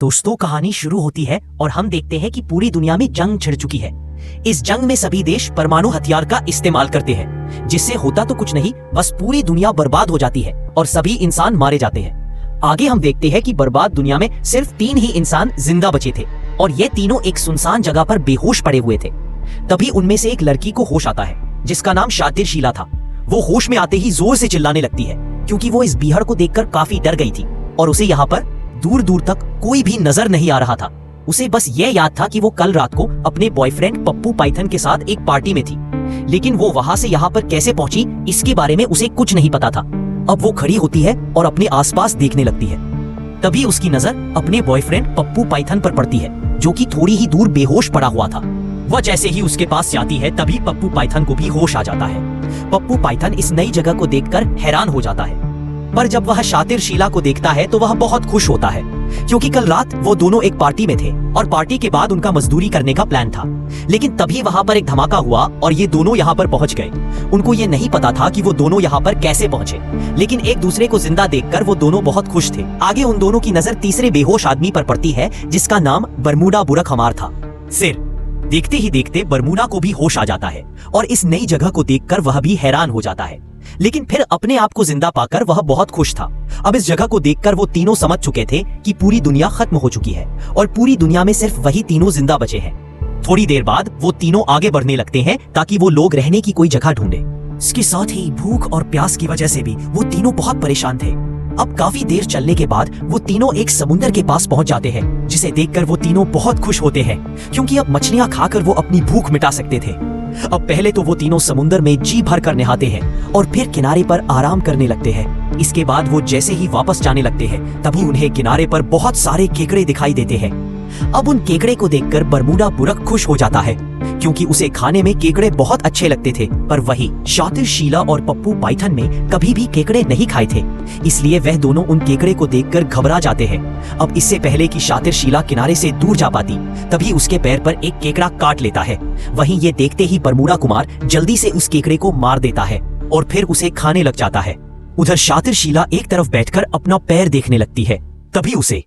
दोस्तों, कहानी शुरू होती है और हम देखते हैं कि पूरी दुनिया में जंग छिड़ चुकी है। इस जंग में सभी देश परमाणु हथियार का इस्तेमाल करते हैं, जिससे होता तो कुछ नहीं, बस पूरी दुनिया बर्बाद हो जाती है और सभी इंसान मारे जाते हैं। आगे हम देखते हैं कि बर्बाद दुनिया में सिर्फ 3 ही इंसान जिंदा बचे थे और ये तीनों एक सुनसान जगह पर बेहोश पड़े हुए थे। तभी उनमें से एक लड़की को होश आता है, जिसका नाम शातिर शीला था। वो होश में आते ही जोर से चिल्लाने लगती है, क्योंकि वो इस बीहड़ को देखकर काफी डर गई थी और उसे यहाँ पर दूर दूर तक कोई भी नजर नहीं आ रहा था। उसे बस ये याद था कि वो कल रात को अपने बॉयफ्रेंड पप्पू पाइथन के साथ एक पार्टी में थी, लेकिन वो वहां से यहाँ पर कैसे पहुंची इसके बारे में उसे कुछ नहीं पता था। अब वो खड़ी होती है और अपने आसपास देखने लगती है। तभी उसकी नजर अपने बॉयफ्रेंड पप्पू पाइथन पर पड़ती है, जो कि थोड़ी ही दूर बेहोश पड़ा हुआ था। वह जैसे ही उसके पास जाती है, तभी पप्पू पाइथन को भी होश आ जाता है। पप्पू पाइथन इस नई जगह को देखकर हैरान हो जाता है, पर जब वह शातिर शीला को देखता है तो वह बहुत खुश होता है, क्योंकि कल रात वो दोनों एक पार्टी में थे और पार्टी के बाद उनका मजदूरी करने का प्लान था। लेकिन तभी वहां पर एक धमाका हुआ और ये दोनों यहाँ पर पहुंच गए। उनको ये नहीं पता था कि वो दोनों यहाँ पर कैसे पहुंचे, लेकिन एक दूसरे को जिंदा देखकर वो दोनों बहुत खुश थे। आगे उन दोनों की नजर तीसरे बेहोश आदमी पर पड़ती है, जिसका नाम बरमूडा बुरक हमार था। सिर देखते ही देखते बरमूडा को भी होश आ जाता है और इस नई जगह को देखकर वह भी हैरान हो जाता है, लेकिन फिर अपने आप को जिंदा पाकर वह बहुत खुश था। अब इस जगह को देखकर वो तीनों समझ चुके थे कि पूरी दुनिया खत्म हो चुकी है और पूरी दुनिया में सिर्फ वही तीनों जिंदा बचे हैं। थोड़ी देर बाद वो तीनों आगे बढ़ने लगते हैं ताकि वो लोग रहने की कोई जगह ढूंढे। इसके साथ ही भूख और प्यास की वजह से भी वो तीनों बहुत परेशान थे। अब काफी देर चलने के बाद वो तीनों एक समुद्र के पास पहुंच जाते हैं, जिसे देखकर वो तीनों बहुत खुश होते हैं, क्योंकि अब मछलियां खाकर वो अपनी भूख मिटा सकते थे। अब पहले तो वो तीनों समुद्र में जी भर कर नहाते हैं और फिर किनारे पर आराम करने लगते हैं। इसके बाद वो जैसे ही वापस जाने लगते हैं, तभी उन्हें किनारे पर बहुत सारे केकड़े दिखाई देते हैं। अब उन केकड़े को देखकर बरमूडा बुरक खुश हो जाता है, क्योंकि उसे खाने में केकड़े बहुत अच्छे लगते थे। पर वही शातिर शीला और पप्पू पाइथन ने कभी भी केकड़े नहीं खाए थे, इसलिए वह दोनों उन केकड़े को देखकर घबरा जाते हैं। अब इससे पहले कि शातिर शीला किनारे से दूर जा पाती, तभी उसके पैर पर एक केकड़ा काट लेता है। वहीं ये देखते ही बरमूडा कुमार जल्दी से उस केकड़े को मार देता है और फिर उसे खाने लग जाता है। उधर शातिर शीला एक तरफ बैठकर अपना पैर देखने लगती है। तभी उसे